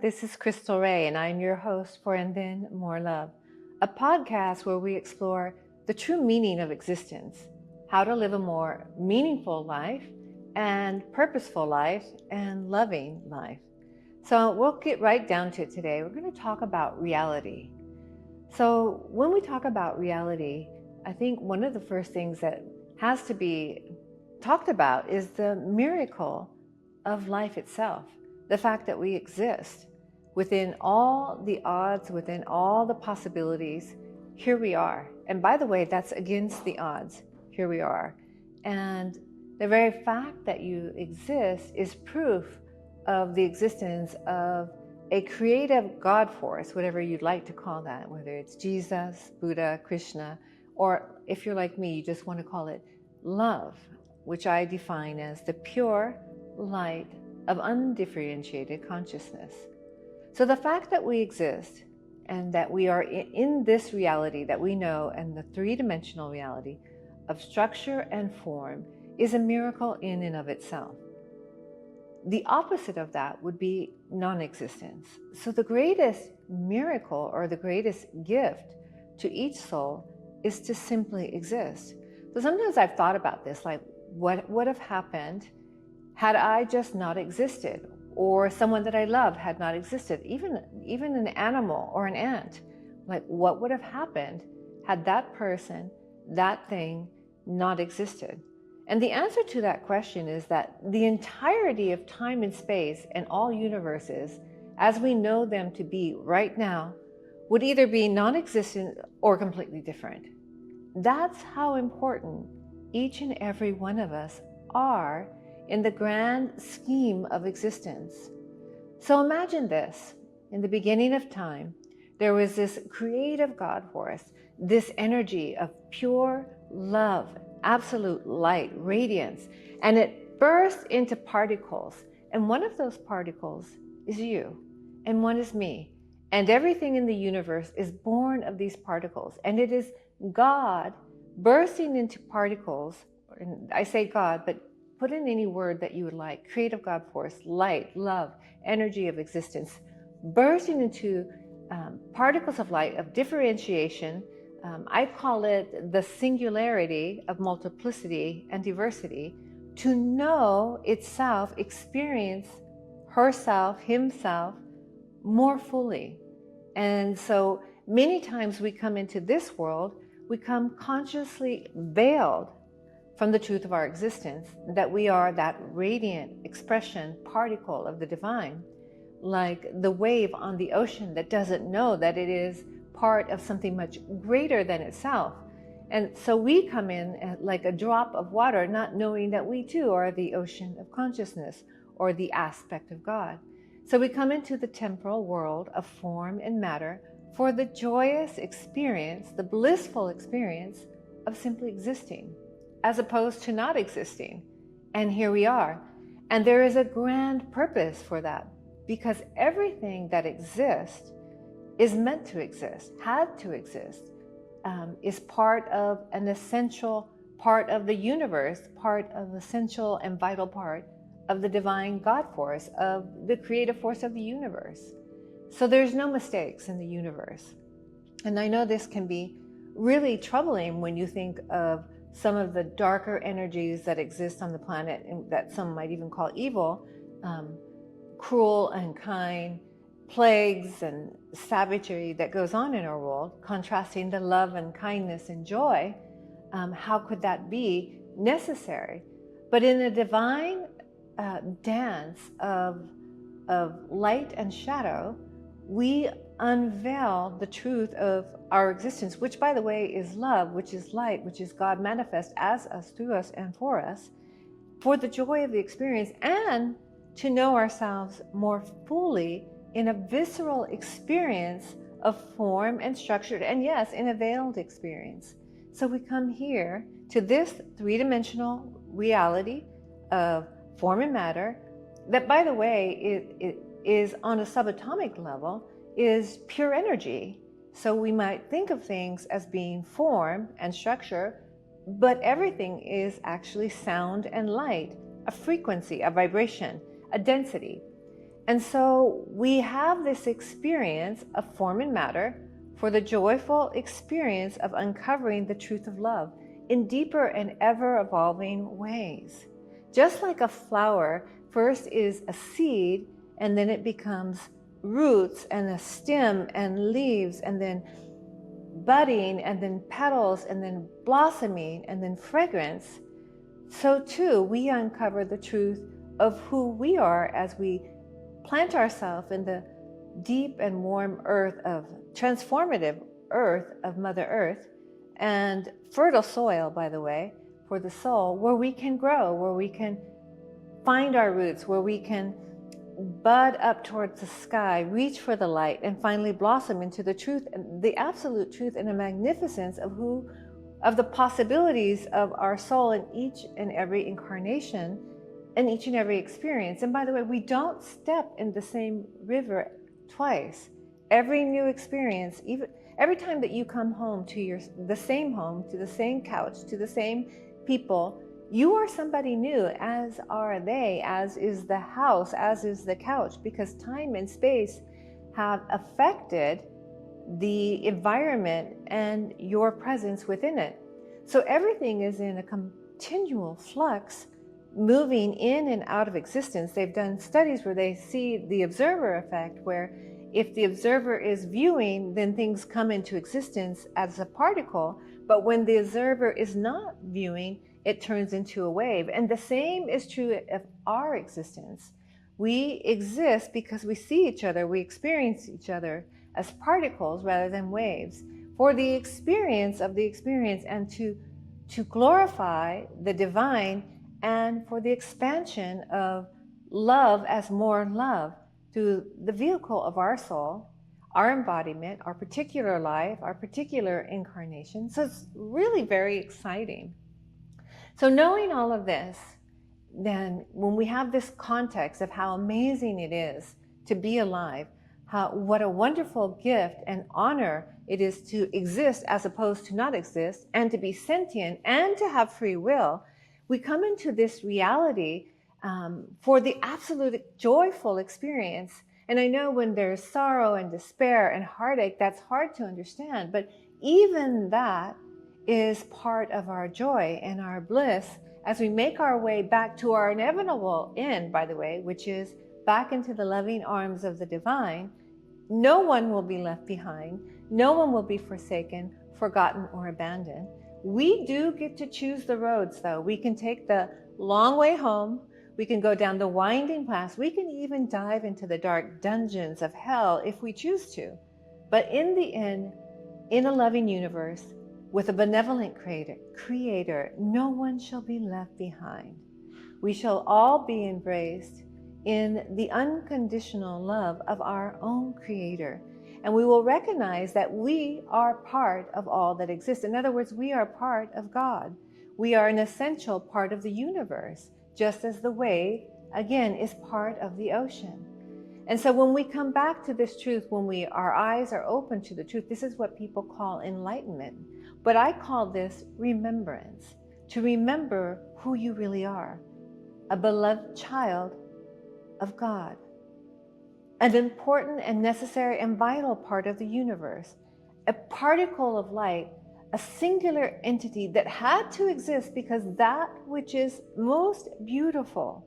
this is Chrystal Rae, and I'm your host for And Then More Love, a podcast where we explore the true meaning of existence, how to live a more meaningful life and purposeful life and loving life. So we'll get right down to it today. We're going to talk about reality. So when we talk about reality, I think one of the first things that has to be talked about is the miracle of life itself. The fact that we exist within all the odds, within all the possibilities, here we are. And by the way, that's against the odds. Here we are. And the very fact that you exist is proof of the existence of a creative God force, whatever you'd like to call that, whether it's Jesus, Buddha, Krishna, or if you're like me, you just want to call it love, which I define as the pure light of undifferentiated consciousness. So the fact that we exist and that we are in this reality that we know, and the three-dimensional reality of structure and form, is a miracle in and of itself. The opposite of that would be non-existence. So the greatest miracle or the greatest gift to each soul is to simply exist. So sometimes I've thought about this, like what would have happened had I just not existed, or someone that I love had not existed, even an animal or an ant. Like, what would have happened had that person, that thing, not existed? And the answer to that question is that the entirety of time and space and all universes, as we know them to be right now, would either be non-existent or completely different. That's how important each and every one of us are in the grand scheme of existence. So imagine this. In the beginning of time, there was this creative God force, this energy of pure love, absolute light, radiance, and it bursts into particles. And one of those particles is you, and one is me. And everything in the universe is born of these particles. And it is God bursting into particles, and I say God, but put in any word that you would like, creative God force, light, love, energy of existence, bursting into particles of light, of differentiation. I call it the singularity of multiplicity and diversity, to know itself, experience herself, himself more fully. And so many times we come into this world, we come consciously veiled from the truth of our existence, that we are that radiant expression, particle of the divine, like the wave on the ocean that doesn't know that it is part of something much greater than itself. And so we come in like a drop of water, not knowing that we too are the ocean of consciousness, or the aspect of God. So we come into the temporal world of form and matter for the joyous experience, the blissful experience of simply existing, as opposed to not existing. And here we are. And there is a grand purpose for that, because everything that exists is meant to exist, had to exist, is part of an essential part of the universe, part of essential and vital part of the divine God force, of the creative force of the universe. So there's no mistakes in the universe. And I know this can be really troubling when you think of some of the darker energies that exist on the planet, and that some might even call evil, cruel and unkind, plagues and savagery that goes on in our world, contrasting the love and kindness and joy. How could that be necessary? But in a divine dance of light and shadow, we unveil the truth of our existence, which, by the way, is love, which is light, which is God manifest as us, through us, and for us, for the joy of the experience, and to know ourselves more fully in a visceral experience of form and structure, and yes, in a veiled experience. So we come here to this three-dimensional reality of form and matter that, by the way, it is on a subatomic level, is pure energy. So we might think of things as being form and structure, but everything is actually sound and light, a frequency, a vibration, a density. And so we have this experience of form and matter for the joyful experience of uncovering the truth of love in deeper and ever evolving ways. Just like a flower first is a seed, and then it becomes roots and a stem and leaves, and then budding, and then petals, and then blossoming, and then fragrance, so too we uncover the truth of who we are as we plant ourselves in the deep and warm earth of transformative earth of Mother Earth, and fertile soil, by the way, for the soul, where we can grow, where we can find our roots, where we can bud up towards the sky, reach for the light, and finally blossom into the truth, the absolute truth, and the magnificence of the possibilities of our soul in each and every incarnation and each and every experience. And by the way, we don't step in the same river twice. Every new experience, even every time that you come home to the same home, to the same couch, to the same people, you are somebody new, as are they, as is the house, as is the couch, because time and space have affected the environment and your presence within it. So everything is in a continual flux, moving in and out of existence. They've done studies where they see the observer effect, where if the observer is viewing, then things come into existence as a particle. But when the observer is not viewing, it turns into a wave. And the same is true of our existence. We exist because we see each other, we experience each other as particles rather than waves, for the experience of the experience, and to glorify the divine, and for the expansion of love as more love through the vehicle of our soul, our embodiment, our particular life, our particular incarnation. So it's really very exciting. So knowing all of this, then when we have this context of how amazing it is to be alive, what a wonderful gift and honor it is to exist as opposed to not exist, and to be sentient and to have free will, we come into this reality for the absolute joyful experience. And I know when there's sorrow and despair and heartache, that's hard to understand, but even that is part of our joy and our bliss as we make our way back to our inevitable end, by the way, which is back into the loving arms of the divine. No one will be left behind. No one will be forsaken, forgotten, or abandoned. We do get to choose the roads, though. We can take the long way home. We can go down the winding paths. We can even dive into the dark dungeons of hell if we choose to. But in the end, in a loving universe, with a benevolent creator, no one shall be left behind. We shall all be embraced in the unconditional love of our own creator. And we will recognize that we are part of all that exists. In other words, we are part of God. We are an essential part of the universe, just as the wave, again, is part of the ocean. And so when we come back to this truth, when our eyes are open to the truth, this is what people call enlightenment. But I call this remembrance, to remember who you really are, a beloved child of God, an important and necessary and vital part of the universe, a particle of light, a singular entity that had to exist because that which is most beautiful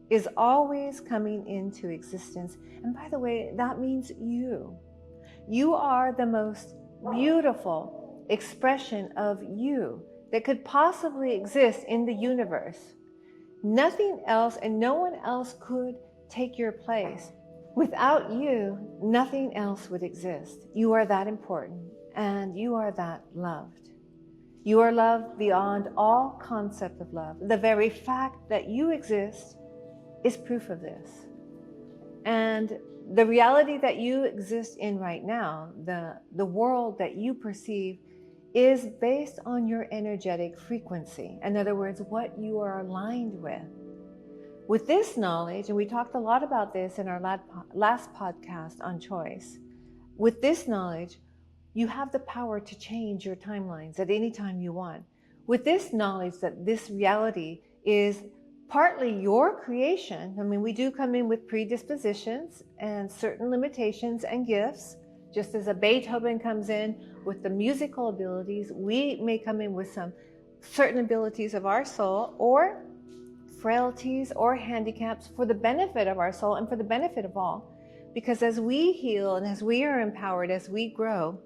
is always coming into existence. And by the way, that means you. You are the most beautiful expression of you that could possibly exist in the universe. Nothing else and no one else could take your place. Without you, nothing else would exist. You are that important, and you are that loved. You are loved beyond all concept of love. The very fact that you exist is proof of this. And the reality that you exist in right now, the world that you perceive, is based on your energetic frequency. In other words, what you are aligned with. With this knowledge, and we talked a lot about this in our last podcast on choice, with this knowledge, you have the power to change your timelines at any time you want. With this knowledge that this reality is partly your creation. I mean, we do come in with predispositions and certain limitations and gifts. Just as a Beethoven comes in with the musical abilities, we may come in with some certain abilities of our soul, or frailties or handicaps for the benefit of our soul and for the benefit of all. Because as we heal and as we are empowered, as we grow,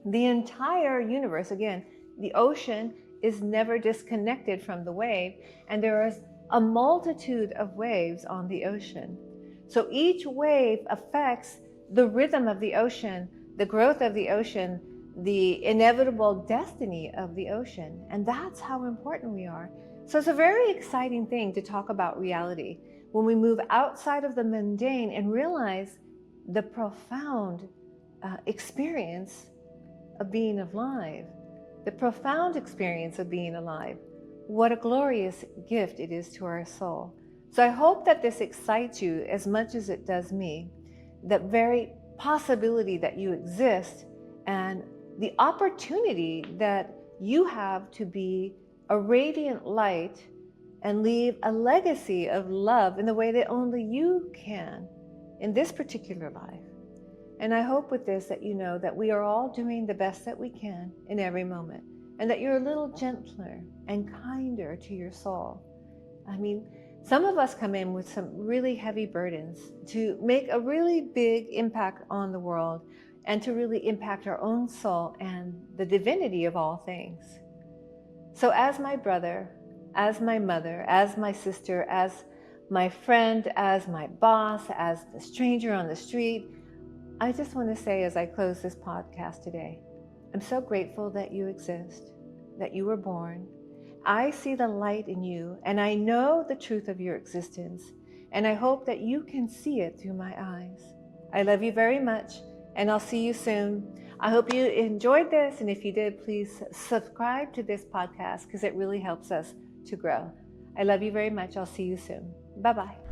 the entire universe, again, the ocean is never disconnected from the wave, and there is a multitude of waves on the ocean. So each wave affects the rhythm of the ocean, the growth of the ocean, the inevitable destiny of the ocean. And that's how important we are. So it's a very exciting thing to talk about reality when we move outside of the mundane and realize the profound experience of being alive, the profound experience of being alive. What a glorious gift it is to our soul. So I hope that this excites you as much as it does me, that very possibility that you exist and the opportunity that you have to be a radiant light and leave a legacy of love in the way that only you can in this particular life. And I hope with this that you know that we are all doing the best that we can in every moment, and that you're a little gentler and kinder to your soul. I mean, some of us come in with some really heavy burdens to make a really big impact on the world and to really impact our own soul and the divinity of all things. So as my brother, as my mother, as my sister, as my friend, as my boss, as the stranger on the street, I just want to say as I close this podcast today, I'm so grateful that you exist, that you were born. I see the light in you, and I know the truth of your existence, and I hope that you can see it through my eyes. I love you very much, and I'll see you soon. I hope you enjoyed this, and if you did, please subscribe to this podcast because it really helps us to grow. I love you very much. I'll see you soon. Bye-bye.